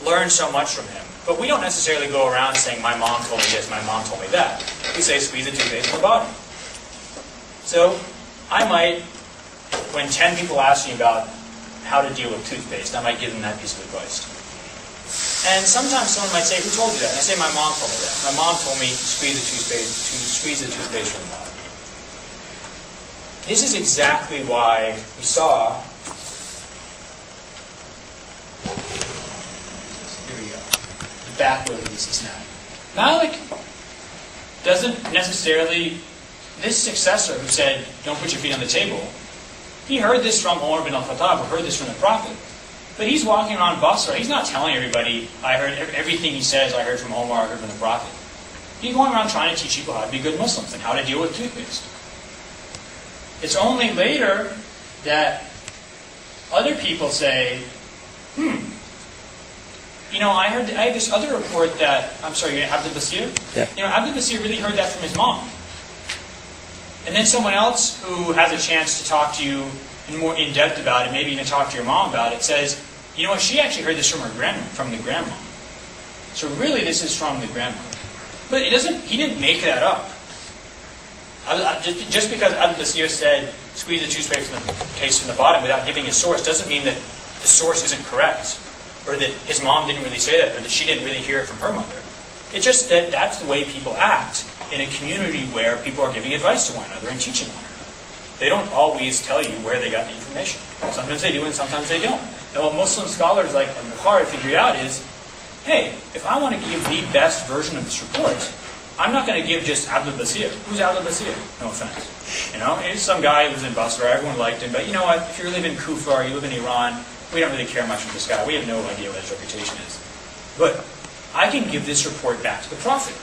learn so much from him. But we don't necessarily go around saying, my mom told me this, my mom told me that. We say, squeeze the toothpaste from the bottom. So I might, when 10 people ask me about how to deal with toothpaste, I might give them that piece of advice. And sometimes someone might say, who told you that? And I say, my mom told me that. My mom told me to squeeze the toothpaste from the bottom. This is exactly why we saw, here we go, the backload of this snap. Malik doesn't necessarily, this successor who said, don't put your feet on the table, he heard this from Umar bin al-Khattab, or heard this from the Prophet. But he's walking around Basra. He's not telling everybody, I heard everything he says, I heard from Omar, I heard from the Prophet. He's going around trying to teach people how to be good Muslims and how to deal with toothpaste. It's only later that other people say, you know, I have this other report that, I'm sorry, Abdul Basir? Yeah. You know, Abdul Basir really heard that from his mom. And then someone else who has a chance to talk to you more in depth about it, maybe even talk to your mom about it, says, you know what, she actually heard this from her from the grandma. So really this is from the grandma. But it doesn't, he didn't make that up. Just because Abdul Basir said, squeeze the toothpaste from the bottom without giving a source, doesn't mean that the source isn't correct. Or that his mom didn't really say that, or that she didn't really hear it from her mother. It's just that that's the way people act in a community where people are giving advice to one another and teaching one another. They don't always tell you where they got the information. Sometimes they do and sometimes they don't. And what Muslim scholars like Bukhari figured out is, hey, if I want to give the best version of this report, I'm not going to give just Abdul Basir. Who's Abdul Basir? No offense. You know, he's some guy who was in Basra, everyone liked him, but you know what, if you live in Kufa or you live in Iran, we don't really care much for this guy. We have no idea what his reputation is. But I can give this report back to the Prophet.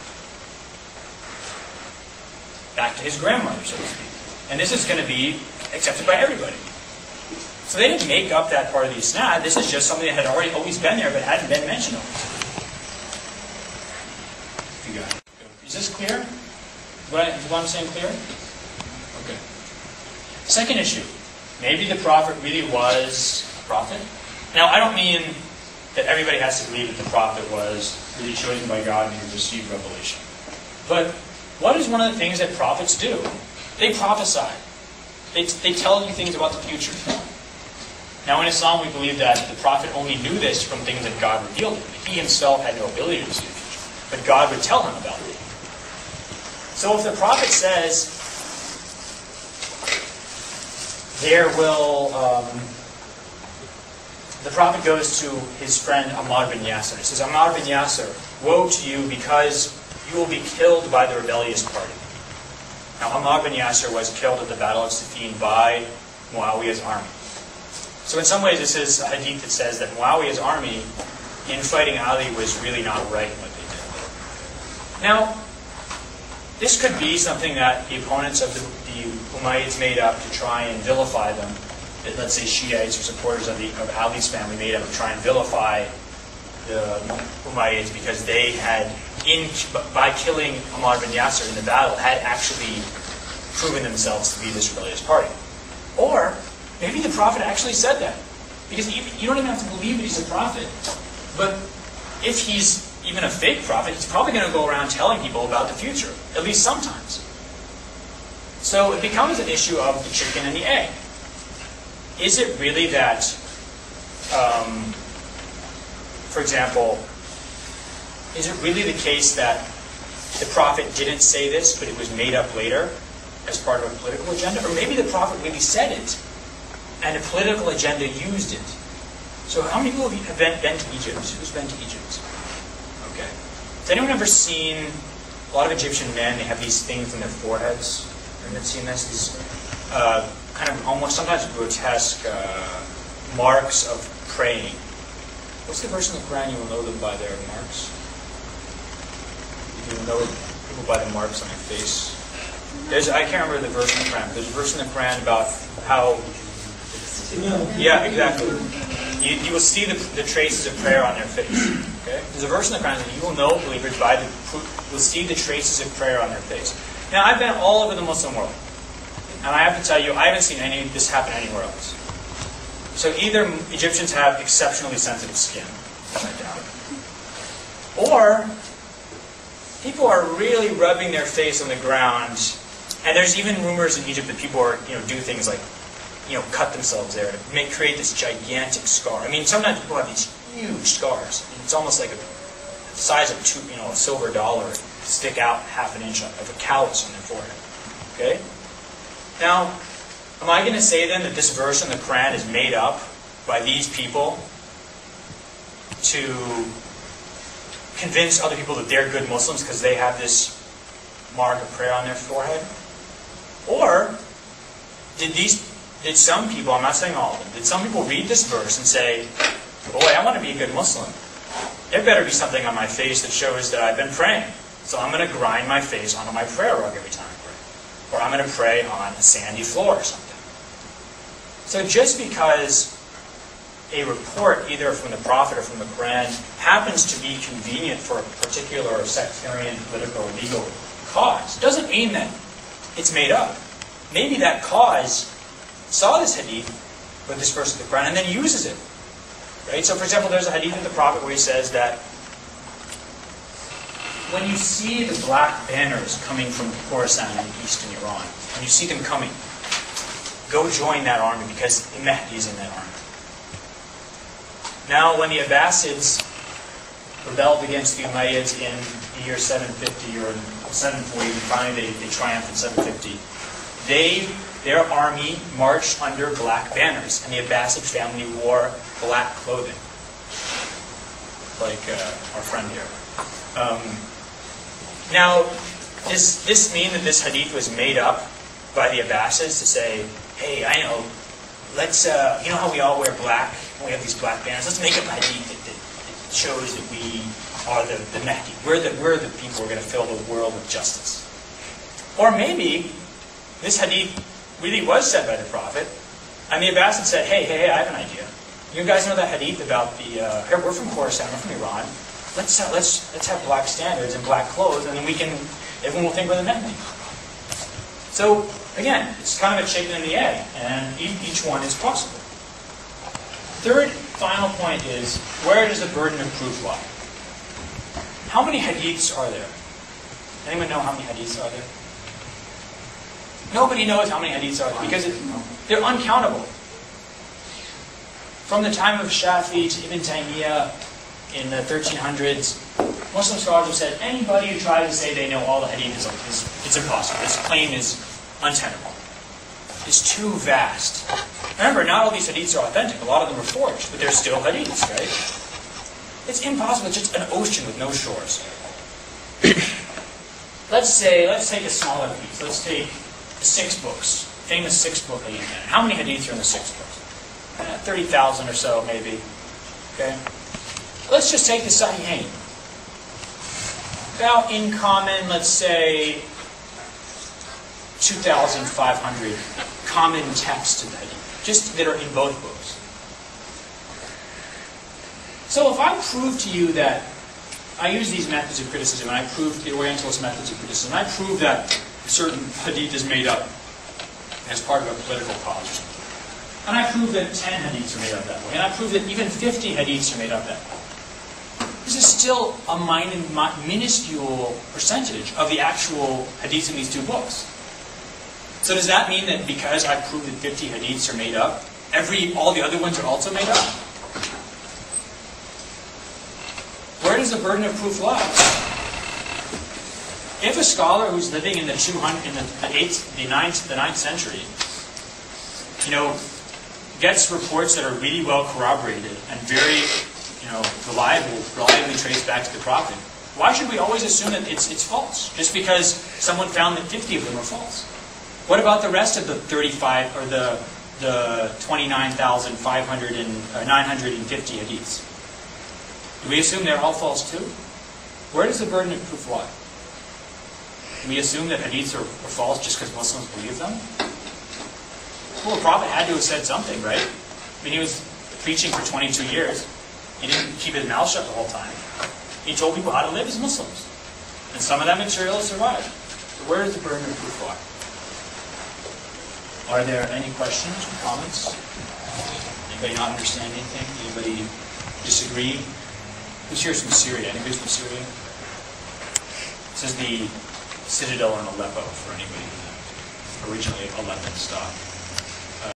Back to his grandmother, so to speak. And this is going to be accepted by everybody. So they didn't make up that part of the isnad. This is just something that had already always been there, but hadn't been mentioned. You got it. Is this clear? Is what I'm saying clear? Okay. Second issue. Maybe the Prophet really was a prophet. Now, I don't mean that everybody has to believe that the Prophet was really chosen by God and he received revelation. But what is one of the things that prophets do? They prophesy. They tell you things about the future. Now in Islam we believe that the Prophet only knew this from things that God revealed to him. He himself had no ability to see the future. But God would tell him about it. So if the Prophet says, the Prophet goes to his friend Ammar bin Yasir. He says, Ammar bin Yasir, woe to you because you will be killed by the rebellious party. Now Ammar bin Yasir was killed at the Battle of Siffin by Muawiyah's army. So in some ways this is a hadith that says that Muawiyah's army in fighting Ali was really not right in what they did. Now, this could be something that the opponents of the Umayyads made up to try and vilify them. That, let's say Shiites or supporters of Ali's family made up to try and vilify the Umayyads because they had, by killing Ammar bin Yasir in the battle, had actually proven themselves to be this rebellious party. Or maybe the Prophet actually said that. Because you don't even have to believe that he's a prophet. But if he's even a fake prophet, he's probably going to go around telling people about the future, at least sometimes. So it becomes an issue of the chicken and the egg. Is it really that, for example, is it really the case that the Prophet didn't say this, but it was made up later as part of a political agenda? Or maybe the Prophet really said it, and a political agenda used it. So how many people have been to Egypt? Who's been to Egypt? Okay. Has anyone ever seen a lot of Egyptian men? They have these things on their foreheads. Have you seen this? These kind of almost sometimes grotesque marks of praying. What's the verse in the Quran? You will know them by their marks. You will know people by the marks on their face. I can't remember the verse in the Quran. There's a verse in the Quran about how. Yeah, exactly. You will see the traces of prayer on their face. Okay? There's a verse in the Quran that you will know believers will see the traces of prayer on their face. Now, I've been all over the Muslim world. And I have to tell you, I haven't seen any of this happen anywhere else. So either Egyptians have exceptionally sensitive skin, upside down. Or people are really rubbing their face on the ground, and there's even rumors in Egypt that people are, do things like, cut themselves there to create this gigantic scar. I mean, sometimes people have these huge scars. It's almost like the size of a silver dollar stick out half an inch of a callus on their forehead. Okay? Now, am I going to say then that this verse in the Quran is made up by these people to convince other people that they're good Muslims because they have this mark of prayer on their forehead? Or did some people, I'm not saying all of them, did some people read this verse and say, boy, I want to be a good Muslim. There better be something on my face that shows that I've been praying. So I'm going to grind my face onto my prayer rug every time I pray. Or I'm going to pray on a sandy floor or something. So just because a report, either from the Prophet or from the Quran, happens to be convenient for a particular sectarian, political, or legal cause, doesn't mean that it's made up. Maybe that cause saw this hadith with this verse of the Quran and then uses it. Right? So, for example, there's a hadith of the Prophet where he says that when you see the black banners coming from Khorasan in eastern Iran, when you see them coming, go join that army because the Mahdi is in that army. Now, when the Abbasids rebelled against the Umayyads in the year 750 or 740, finally they triumphed in 750, their army marched under black banners, and the Abbasid family wore black clothing, like our friend here. Now, does this mean that this hadith was made up by the Abbasids to say, hey, I know, let's, you know how we all wear black, we have these black banners, let's make up a hadith that shows that we are the Mahdi. We're the people who are going to fill the world with justice. Or maybe this hadith really was said by the Prophet, and the Abbasids said, hey, I have an idea. You guys know that hadith about the, we're from Khorasan, we're from Iran, let's have black standards and black clothes, and then everyone will think we're the Mahdi. So, again, it's kind of a chicken and the egg, and each one is possible. Third, final point is, where does the burden of proof lie? How many hadiths are there? Anyone know how many hadiths are there? Nobody knows how many hadiths are there, because they're uncountable. From the time of Shafi to Ibn Taymiyyah in the 1300s, Muslim scholars have said anybody who tries to say they know all the hadith it's impossible. This claim is untenable. It's too vast. Remember, not all these hadiths are authentic. A lot of them are forged, but they're still hadiths, right? It's impossible. It's just an ocean with no shores. Let's take a smaller piece. Let's take the 6 books. Famous 6-book hadith. How many hadiths are in the 6 books? 30,000 or so, maybe. Okay? Let's just take the Sahihain. About in common, let's say, 2,500 common texts to the hadith, just that are in both books. So if I prove to you that, I use these methods of criticism, and I prove the Orientalist methods of criticism, and I prove that a certain hadith is made up as part of a political cause. And I prove that 10 hadiths are made up that way, and I prove that even 50 hadiths are made up that way. This is still a minuscule percentage of the actual hadiths in these 2 books. So does that mean that because I prove that 50 hadiths are made up, all the other ones are also made up? Where does the burden of proof lie? If a scholar who's living in the 9th century, gets reports that are really well corroborated and very, reliably traced back to the Prophet, why should we always assume that it's false? Just because someone found that 50 of them are false. What about the rest of the 35 or the 29,950 hadiths? Do we assume they're all false too? Where does the burden of proof lie? Do we assume that hadiths are false just because Muslims believe them? Well, the Prophet had to have said something, right? I mean, he was preaching for 22 years. He didn't keep his mouth shut the whole time. He told people how to live as Muslims. And some of that material has survived. So where does the burden of proof lie? Are there any questions or comments? Anybody not understand anything? Anybody disagree? Who's here from Syria? Anybody from Syria? This is the citadel in Aleppo, for anybody who's originally Aleppan stock.